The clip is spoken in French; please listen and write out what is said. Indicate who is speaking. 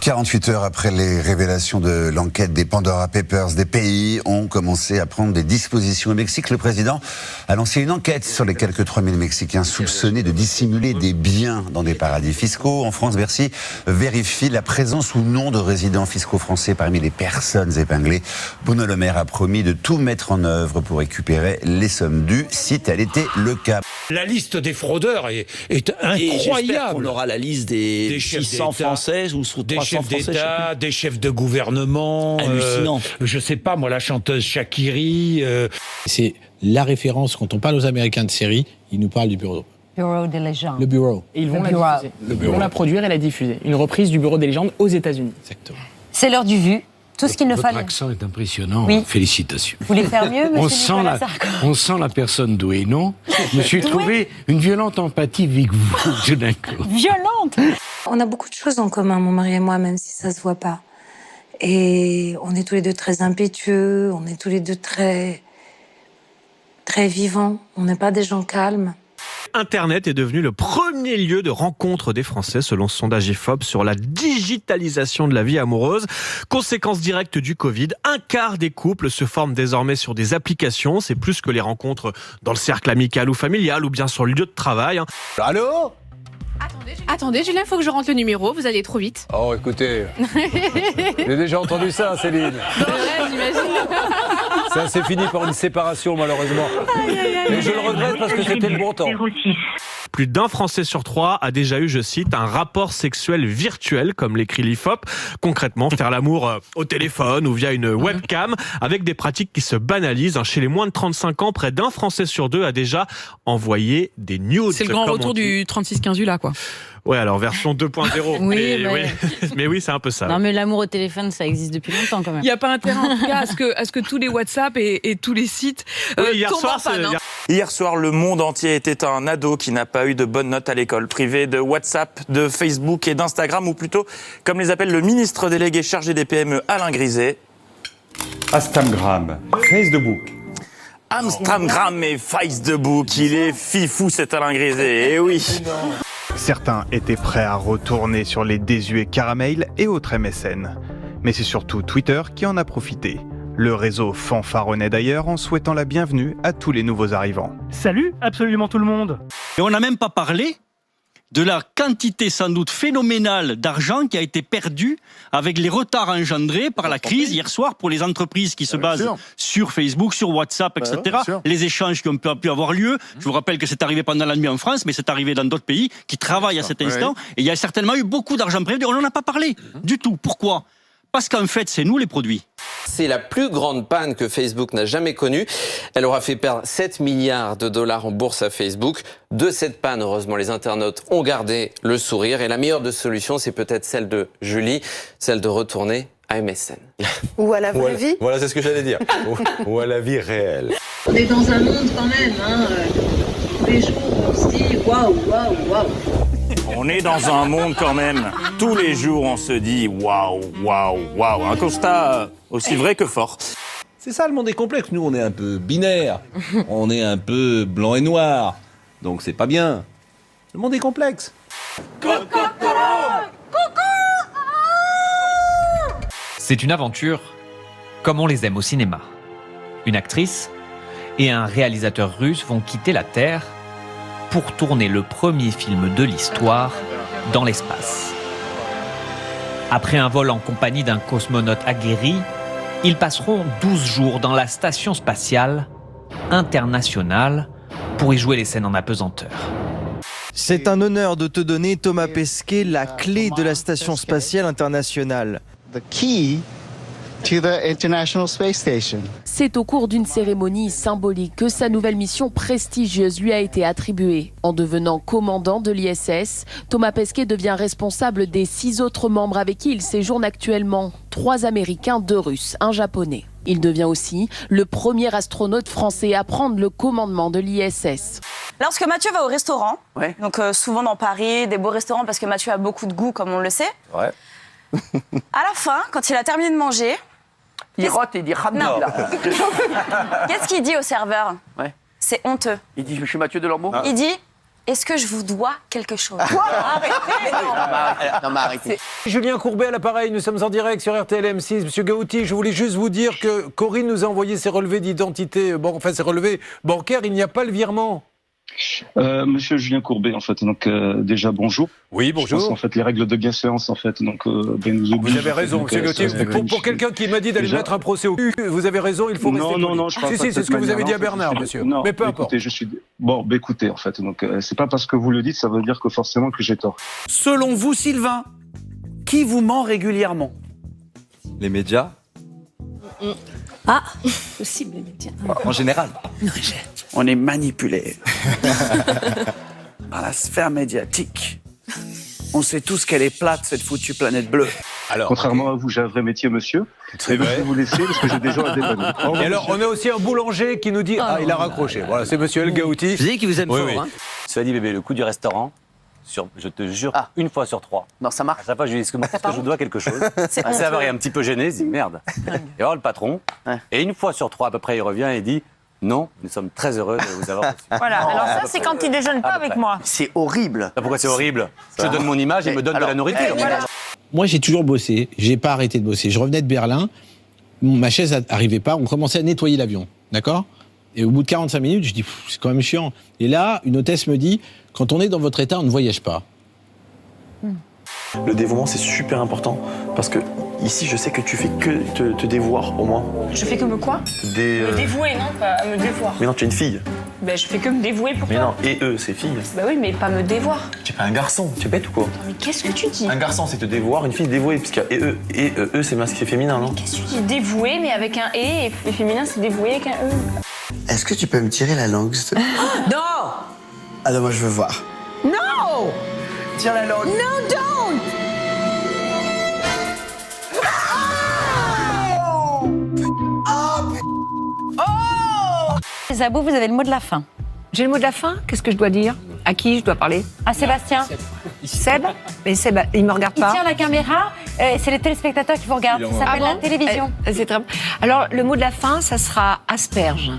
Speaker 1: 48 heures après les révélations de l'enquête des Pandora Papers, des pays ont commencé à prendre des dispositions au Mexique. Le président a lancé une enquête sur les quelques 3000 Mexicains soupçonnés de dissimuler des biens dans des paradis fiscaux. En France, Bercy vérifie la présence ou non de résidents fiscaux français parmi les personnes épinglées. Bruno Le Maire a promis de tout mettre en œuvre pour récupérer les sommes dues, si tel était le cas.
Speaker 2: La liste des fraudeurs est incroyable.
Speaker 3: On aura la liste des 600 Françaises ou 300
Speaker 2: des chefs
Speaker 3: Français,
Speaker 2: d'État, des chefs de gouvernement.
Speaker 3: Hallucinant.
Speaker 2: Je sais pas, moi, la chanteuse Shakiri.
Speaker 4: C'est la référence, quand on parle aux Américains de série, ils nous parlent du bureau.
Speaker 5: Bureau des légendes.
Speaker 4: Le bureau.
Speaker 6: Et ils vont la diffuser. Ils vont la produire et la diffuser. Une reprise du Bureau des légendes aux États-Unis.
Speaker 4: Exactement.
Speaker 5: C'est l'heure du vu. Tout ce qu'il ne fallait.
Speaker 7: Votre accent est impressionnant.
Speaker 5: Oui.
Speaker 7: Félicitations.
Speaker 5: Vous voulez faire mieux, monsieur Nicolas Sarkozy?
Speaker 7: On sent la personne douée, non? Je me suis trouvé une violente empathie avec vous, tout d'un coup.
Speaker 5: Violente.
Speaker 8: On a beaucoup de choses en commun, mon mari et moi, même si ça se voit pas. Et on est tous les deux très impétueux, on est tous les deux très vivants. On n'est pas des gens calmes.
Speaker 9: Internet est devenu le premier lieu de rencontre des Français selon ce sondage IFOP sur la digitalisation de la vie amoureuse. Conséquence directe du Covid, un quart des couples se forment désormais sur des applications. C'est plus que les rencontres dans le cercle amical ou familial ou bien sur le lieu de travail.
Speaker 10: Allô ?
Speaker 11: Attendez, Julien, il faut que je rentre le numéro, vous allez trop vite.
Speaker 10: Oh, écoutez, j'ai déjà entendu ça, Céline.
Speaker 11: C'est vrai, j'imagine.
Speaker 10: Ça, c'est fini par une séparation, malheureusement. Et je le regrette parce que c'était le bon temps.
Speaker 9: Plus d'un Français sur 3 a déjà eu, je cite, un rapport sexuel virtuel, comme l'écrit l'IFOP. Concrètement, faire l'amour au téléphone ou via une webcam, avec des pratiques qui se banalisent. Chez les moins de 35 ans, près d'un Français sur 2 a déjà envoyé des nudes.
Speaker 12: C'est le grand retour du 36-15 là, quoi.
Speaker 9: Ouais, alors version 2.0.
Speaker 5: Oui,
Speaker 9: mais oui, c'est un peu ça.
Speaker 5: Non, mais l'amour au téléphone, ça existe depuis longtemps quand même.
Speaker 12: Il n'y a pas intérêt en tout cas à ce que tous les WhatsApp et tous les sites tombent en panne.
Speaker 13: Hier soir, le monde entier était un ado qui n'a pas eu de bonnes notes à l'école, privé de WhatsApp, de Facebook et d'Instagram, ou plutôt, comme les appelle le ministre délégué chargé des PME, Alain Griset.
Speaker 14: Instagram, Facebook.
Speaker 13: Instagram et Facebook, il est fifou cet Alain Griset, eh oui.
Speaker 15: Certains étaient prêts à retourner sur les désuets Caramel et autres MSN. Mais c'est surtout Twitter qui en a profité. Le réseau fanfaronnait d'ailleurs en souhaitant la bienvenue à tous les nouveaux arrivants.
Speaker 16: Salut absolument tout le monde.
Speaker 3: Et on n'a même pas parlé de la quantité sans doute phénoménale d'argent qui a été perdue avec les retards engendrés par la crise hier soir pour les entreprises qui se basent sur Facebook, sur WhatsApp, etc. Les échanges qui ont pu avoir lieu. Je vous rappelle que c'est arrivé pendant la nuit en France, mais c'est arrivé dans d'autres pays qui travaillent à cet instant. Et il y a certainement eu beaucoup d'argent prévu. On n'en a pas parlé du tout. Pourquoi ? Parce qu'en fait, c'est nous les produits.
Speaker 17: C'est la plus grande panne que Facebook n'a jamais connue. Elle aura fait perdre 7 milliards de dollars en bourse à Facebook. De cette panne, heureusement, les internautes ont gardé le sourire. Et la meilleure des solutions, c'est peut-être celle de Julie, celle de retourner à MSN.
Speaker 18: Ou à la vraie vie.
Speaker 10: Voilà, c'est ce que j'allais dire. Ou à la vie réelle.
Speaker 18: On est dans un monde quand même, tous les jours, on se dit waouh, waouh, waouh.
Speaker 13: On est dans un monde quand même. Tous les jours, on se dit waouh, waouh, waouh. Un constat aussi vrai que fort.
Speaker 14: C'est ça le monde est complexe. Nous, on est un peu binaire. On est un peu blanc et noir. Donc c'est pas bien. Le monde est complexe.
Speaker 19: C'est une aventure comme on les aime au cinéma. Une actrice et un réalisateur russe vont quitter la Terre pour tourner le premier film de l'histoire dans l'espace. Après un vol en compagnie d'un cosmonaute aguerri, ils passeront 12 jours dans la station spatiale internationale pour y jouer les scènes en apesanteur.
Speaker 20: C'est un honneur de te donner, Thomas Pesquet, la clé de la station spatiale internationale.
Speaker 21: The key to the International Space Station.
Speaker 22: C'est au cours d'une cérémonie symbolique que sa nouvelle mission prestigieuse lui a été attribuée. En devenant commandant de l'ISS, Thomas Pesquet devient responsable des 6 autres membres avec qui il séjourne actuellement. 3 Américains, 2 Russes, 1 Japonais. Il devient aussi le premier astronaute français à prendre le commandement de l'ISS.
Speaker 23: Lorsque Mathieu va au restaurant, donc souvent dans Paris, des beaux restaurants parce que Mathieu a beaucoup de goût comme on le sait.
Speaker 24: Ouais.
Speaker 23: À la fin, quand il a terminé de manger,
Speaker 24: il rote et il dit Ramna.
Speaker 23: Qu'est-ce qu'il dit au serveur? C'est honteux.
Speaker 24: Il dit je suis Mathieu Delormeau.
Speaker 23: Il dit est-ce que je vous dois quelque chose?
Speaker 24: Non, mais arrêtez.
Speaker 10: Julien Courbet à l'appareil, nous sommes en direct sur RTL M6. Monsieur Gauti, je voulais juste vous dire que Corinne nous a envoyé ses relevés d'identité, ses relevés bancaires, il n'y a pas le virement.
Speaker 1: Monsieur Julien Courbet, en fait, donc déjà bonjour.
Speaker 10: Oui, bonjour.
Speaker 1: Je pense, en fait, les règles de bienséance, en fait, donc nous obligent.
Speaker 10: Vous avez raison, monsieur Gauthier. Pour quelqu'un qui m'a dit d'aller mettre un procès au cul, vous avez raison, il faut rester.
Speaker 1: Non, je parle pas.
Speaker 10: Si, c'est ce que vous avez dit à Bernard, monsieur.
Speaker 1: Non,
Speaker 10: mais peu importe.
Speaker 1: Écoutez, écoutez, en fait, donc c'est pas parce que vous le dites, ça veut dire que forcément que j'ai tort.
Speaker 2: Selon vous, Sylvain, qui vous ment régulièrement?
Speaker 4: Les médias.
Speaker 5: Ah, possible, les médias.
Speaker 4: En général.
Speaker 2: On est manipulé par la sphère médiatique. On sait tous qu'elle est plate, cette foutue planète bleue.
Speaker 1: Alors, contrairement à vous, j'ai un vrai métier, monsieur.
Speaker 10: C'est vrai.
Speaker 1: Je vais vous laisser parce que j'ai déjà un débat.
Speaker 10: Et alors, on a aussi un boulanger qui nous dit il a raccroché. Voilà, c'est monsieur El Gaouti.
Speaker 2: Vous savez qui vous aime
Speaker 10: oui,
Speaker 2: fort,
Speaker 10: oui.
Speaker 2: hein.
Speaker 6: Cela dit, bébé, le coup du restaurant, je te jure, une fois sur 3.
Speaker 24: Non, ça marche.
Speaker 6: À chaque fois, je lui dis, est-ce que je dois quelque chose?
Speaker 23: C'est
Speaker 6: Ah, ça va, il est un petit peu gêné, il se dit, merde. Et alors, le patron, et une fois sur 3, à peu près, il revient et dit, non, nous sommes très heureux de vous avoir reçu.
Speaker 23: Voilà, alors ça, c'est quand il déjeune pas avec moi.
Speaker 2: C'est horrible.
Speaker 6: Pourquoi c'est horrible? Je donne mon image, il me donne de la nourriture.
Speaker 7: Moi, j'ai toujours bossé. J'ai pas arrêté de bosser. Je revenais de Berlin. Ma chaise n'arrivait pas. On commençait à nettoyer l'avion. D'accord? Et au bout de 45 minutes, je dis, c'est quand même chiant. Et là, une hôtesse me dit, quand on est dans votre état, on ne voyage pas.
Speaker 25: Le dévouement, c'est super important. Parce que ici, je sais que tu fais que te dévouer pour moi.
Speaker 23: Je fais que me quoi? Me dévouer, non? Pas me dévoir.
Speaker 25: Mais non, tu es une fille.
Speaker 23: Ben, je fais que me dévouer pour
Speaker 25: Mais
Speaker 23: toi.
Speaker 25: non, et eux, c'est filles.
Speaker 23: Bah oui, mais pas me dévoir.
Speaker 25: Tu es pas un garçon, tu es bête ou quoi?
Speaker 23: Mais qu'est-ce que tu dis?
Speaker 25: Un garçon, c'est te dévouer, une fille dévouée, puisqu'il y a et eux, c'est masculin, c'est féminin, non?
Speaker 23: Qu'est-ce que tu dis? Dévouer, mais avec un et féminin, c'est dévouer avec un e.
Speaker 26: Est-ce que tu peux me tirer la langue, s'il te plaît?
Speaker 23: Non!
Speaker 26: Alors moi, je veux voir.
Speaker 23: Non!
Speaker 2: Tire la langue.
Speaker 23: No, don't!
Speaker 5: Zabou, vous avez le mot de la fin.
Speaker 27: J'ai le mot de la fin? Qu'est-ce que je dois dire? À qui je dois parler?
Speaker 5: À Sébastien.
Speaker 27: Seb? Mais Seb, il me regarde pas.
Speaker 5: Il tient la caméra, c'est les téléspectateurs qui vous regardent. Ça s'appelle la télévision.
Speaker 27: C'est très... Alors, le mot de la fin, ça sera asperge.